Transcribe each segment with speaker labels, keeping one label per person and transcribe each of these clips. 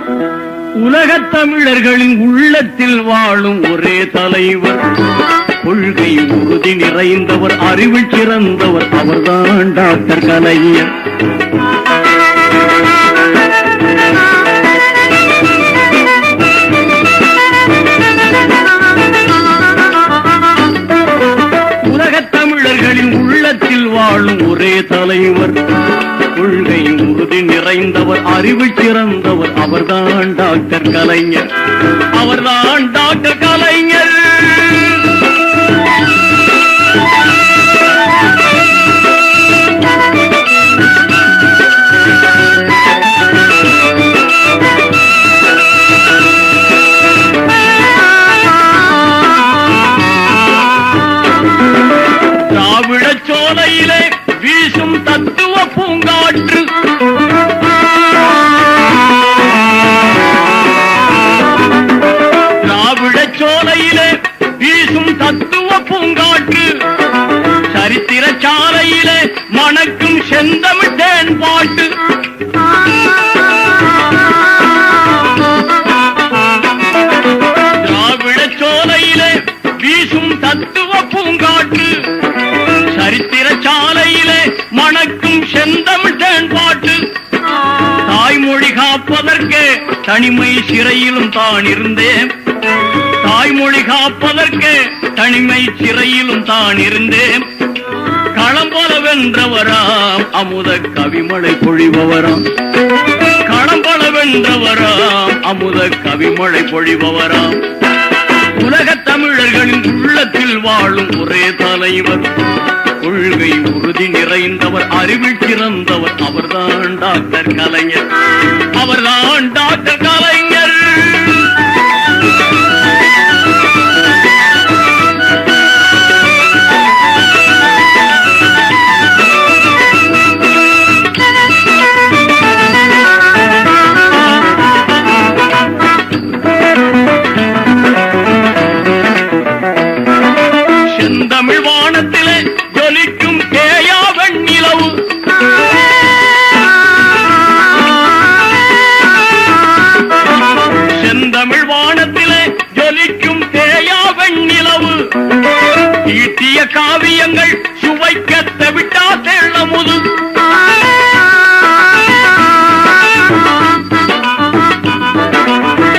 Speaker 1: உலகத் தமிழர்களின் உள்ளத்தில் வாழும் ஒரே தலைவர், கொள்கை உறுதி நிறைந்தவர், அறிவில் சிறந்தவர், அவர்தான் டாக்டர் கலைஞர். உலகத் தமிழர்களின் உள்ளத்தில் வாழும் ஒரே தலைவர், கொள்கை உறுதி நிறைந்தவர், அறிவில் சிறந்தவர், அவர்தான் டாக்டர் கலைஞர். அவர்தான் டாக்டர் கலைஞர். திராவிட சோலையிலே வீசும் தத்துவ பூங்காற்று, திராவிட சோலையிலே வீசும் தத்துவ பூங்காற்று, சரித்திர சாலையிலே மணக்கும் செந்தமிழ் தேன் பாட்டு. திராவிட சோலையிலே வீசும் தத்துவ பூங்காற்று, சரித்திர சாலையிலே மணக்கும் செந்தமிழ் தேன் பாட்டு. தாய்மொழி காப்பதற்கு தனிமை சிறையிலும் தான் இருந்தேன், தாய்மொழி காப்பதற்கு தனிமை சிறையிலும் தான் இருந்தேன். களம்பல வென்றவராம் அமுத கவிமழை பொழிபவராம், களம்பல வென்றவராம் அமுத கவிமழை பொழிபவராம். உலகத் தமிழர்களின் உள்ளத்தில் வாழும் ஒரே தலைவர், கொள்கை உறுதி நிறைந்தவர், அறிவில் சிறந்தவர், அவர்தான் டாக்டர் கலைஞர். அவர்தான் டாக்டர் கலைஞர். செந்தமிழ் வானத்திலே ஜொலிக்கும் தேயா வெண்ணிலவு, செந்தமிழ் வானத்திலே ஜொலிக்கும் தேயா வெண்ணிலவு, ஈட்டிய காவியங்கள் சுவைக்க தவிட்டா தெள்ளமுது.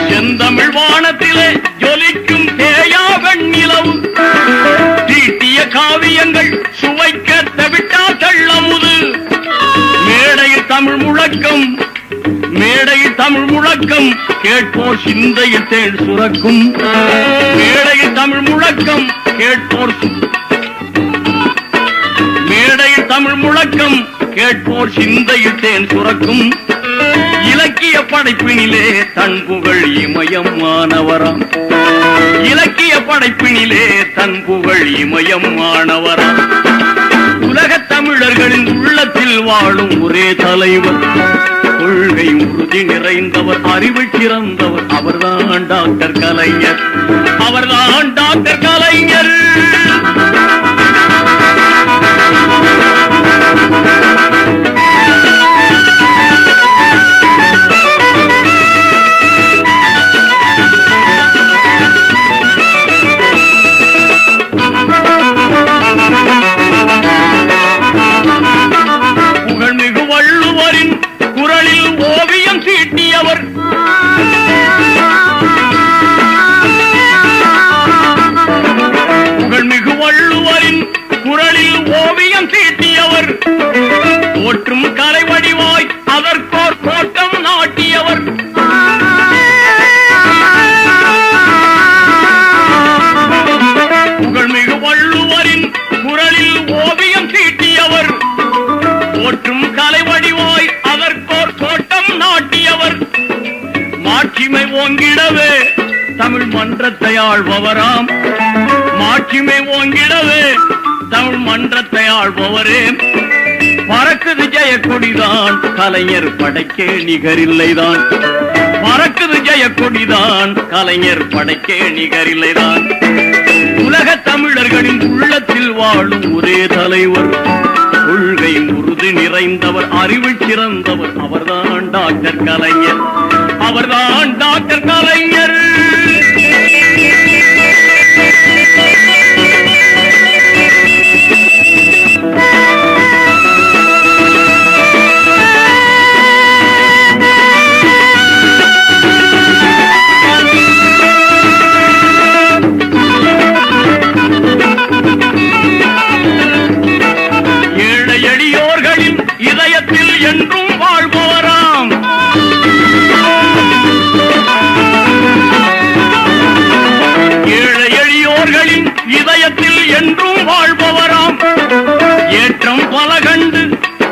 Speaker 1: செந்தமிழ் வானத்திலே ஜொலிக்கும் தேயா வெண்ணிலவு, தீட்டிய காவியங்கள் சுவைக்க தவிட்டா தெள்ளமுது. மேடையில் தமிழ் முழக்கம், மேடையில் தமிழ் முழக்கம் கேட்போர் சிந்தையில் தேன் சுரக்கும், மேடையில் தமிழ் முழக்கம் கேட்போர், மேடையில் தமிழ் முழக்கம் கேட்போர் சிந்தையில் தேன் சுரக்கும். இலக்கிய படைப்பினிலே தன் புகழ் இமயமானவராம், இலக்கிய படைப்பினிலே தன் புகழ் இமயமானவராம். உலகத் தமிழர்களின் உள்ளத்தில் வாழும் ஒரே தலைவர், கொள்கை உறுதி நிறைந்தவர், அறிவில் சிறந்தவர், அவர்தான் டாக்டர் கலைஞர். அவர்தான் டாக்டர் கலைஞர். புகழ்மிகு வள்ளுவரின் குரலில் ஓவியம் தீட்டியவர், புகழ்மிகு வள்ளுவரின் குரலில் ஓவியம் தீட்டியவர், தோற்றும் கலை வடிவாய் அதற்கோர் தோட்டம் நாட்டியவர். புகழ்மிகு வள்ளுவரின் குரலில் ஓவியம் தீட்டியவர், தோற்றும் கலை வடிவாய் அதற்கோர் தோட்டம் நாட்டியவர். மாட்சிமை ஓங்கிடவே தமிழ் மன்றத்தை ஆள்பவராம், மாட்சிமை ஓங்கிடவே தமிழ் மன்றத்தை ஆள்பவரே. பறக்குது ஜெயக்கொடிதான் கலைஞர் படைக்கே நிகரில்லைதான், பறக்குது ஜெயக்கொடிதான் கலைஞர் படைக்கே நிகரில்லைதான். உலகத் தமிழர்களின் உள்ளத்தில் வாழும் ஒரே தலைவர், கொள்கை உறுதி நிறைந்தவர், அறிவில் சிறந்தவர், அவர்தான் டாக்டர் கலைஞர். அவர்தான்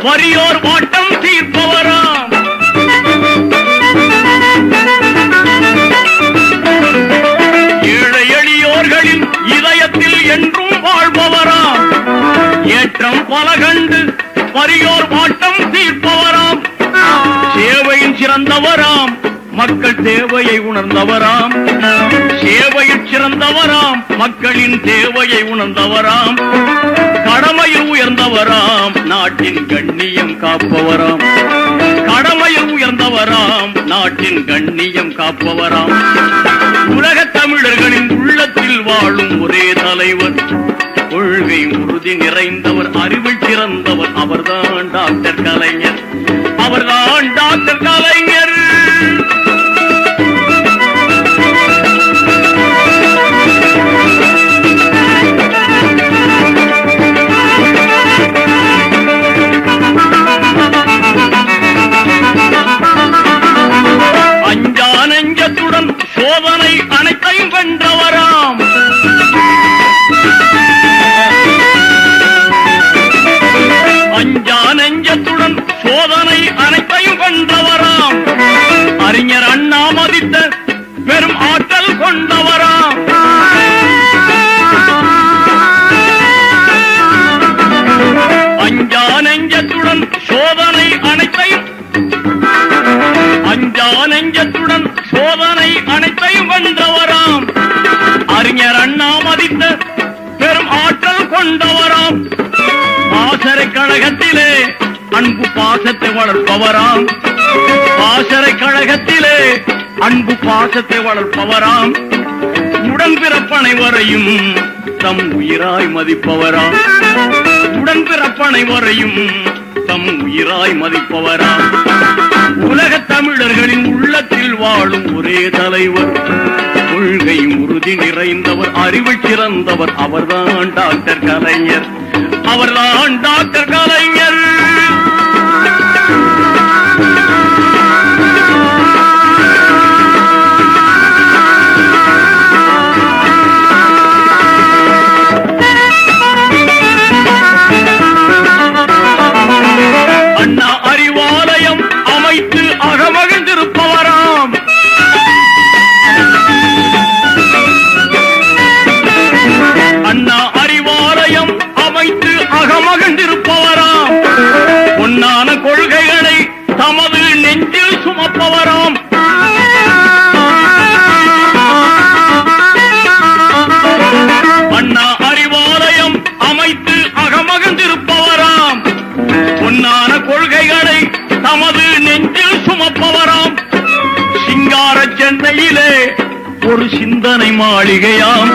Speaker 1: வறியோர் வாட்டம் தீர்ப்பவராம். ஏழை எளியோர்களின் இதயத்தில் என்றும் வாழ்பவராம். ஏற்றம் பல கண்டு வறியோர் வாட்டம் தீர்ப்பவராம். சேவையில் சிறந்தவராம், மக்கள் தேவையை உணர்ந்தவராம். சேவையில் சிறந்தவராம், மக்களின் தேவையை உணர்ந்தவராம். கடமையில் உயர்ந்தவராம், நாட்டின் கண்ணியம் காப்பவராம். கடமையில் உயர்ந்தவராம், நாட்டின் கண்ணியம் காப்பவராம். உலகத் தமிழர்களின் உள்ளத்தில் வாழும் ஒரே தலைவர், கொள்கை உறுதி நிறைந்தவர், அறிவில் சிறந்தவர், அவர்தான் டாக்டர் கலைஞர். அவர்தான் டாக்டர் கலைஞர். அஞ்சா நெஞ்சத்துடன் சோதனை அனைத்தையும் வென்றவராம். அஞ்சா நெஞ்சத்துடன் சோதனை அனைத்தையும் வென்றவராம். அறிஞர் அண்ணா மதித்த பெரும் ஆற்றல் கொண்டவராம். அஞ்சா நெஞ்சத்துடன் சோதனை அனைத்தையும் அஞ்சா நெஞ்சத்துடன் சோதனை அனைத்தையும் வென்றவராம். அறிஞர் அண்ணா மதித்த பெரும் ஆற்றல் கொண்டவராம். பாசறை கழகத்திலே அன்பு பாசத்தை வளர்ப்பவராம். பாசறை கழகத்திலே அன்பு பாசத்தை வளர்ப்பவராம். உடன்பிறப்பனை வரையும் தம் உயிராய் மதிப்பவராம். உடன்பிறப்பனை வரையும் தம் உயிராய் மதிப்பவராம். உலகத் தமிழர்களின் உள்ளத்தில் வாழும் ஒரே தலைவர், கொள்கை உறுதி நிறைந்தவர், அறிவில் சிறந்தவர், அவர்தான் டாக்டர் கலைஞர். அவர்தான் டாக்டர் கலைஞர். அண்ணா அறிவாலயம் அமைத்து அகமகிழ்ந்திருப்பவராம். அண்ணா அறிவாலயம் அமைத்து அகமகிழ்ந்திருப்பவராம். பொன்னான கொள்கைகளை தமது நெஞ்சில் சுமப்பவராம். அண்ணா அறிவாலயம் அமைத்து அகமகிழ்ந்திருப்பவராம். பொன்னான கொள்கைகளை தமது நெஞ்சில் சுமப்பவராம். சிங்கார சென்னையிலே ஒரு சிந்தனை மாளிகையாம்.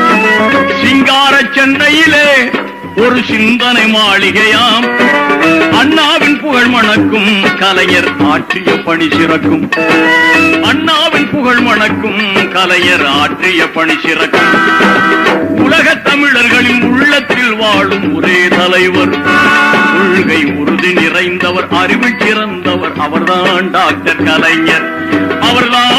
Speaker 1: சிங்கார சென்னையிலே ஒரு சிந்தனை மாளிகையாம். அண்ணாவின் புகழ் மணக்கும், கலைஞர் ஆற்றிய பணி சிறக்கும். அண்ணாவின் புகழ் மணக்கும், கலைஞர் ஆற்றிய பணி சிறக்கும். உலகத் தமிழர்களின் உள்ளத்தில் வாழும் ஒரே தலைவர், கொள்கை உறுதி நிறைந்தவர், அறிவில் சிறந்தவர், அவர்தான் டாக்டர் கலைஞர். அவர்தான்